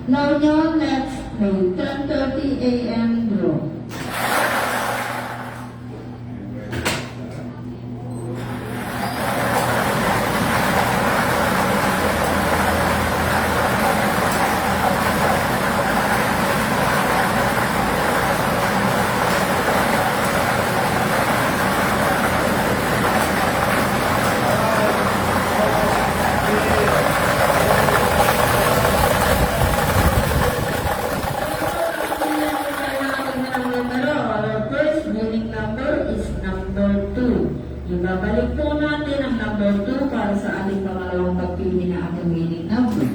Now, let's play 10:30 a.m. draw. Ibabalik po natin ang number 2 para sa ating pangalawang pagpili na ating winning number.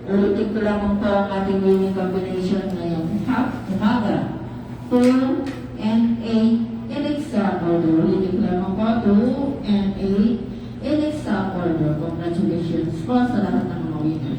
Ulitin ko lamang po ang ating winning combination ngayong umaga. 2 and 8 in exam order. Ulitin ko lamang po 2 and 8 in exam order. Congratulations po sa lahat ng mga winners.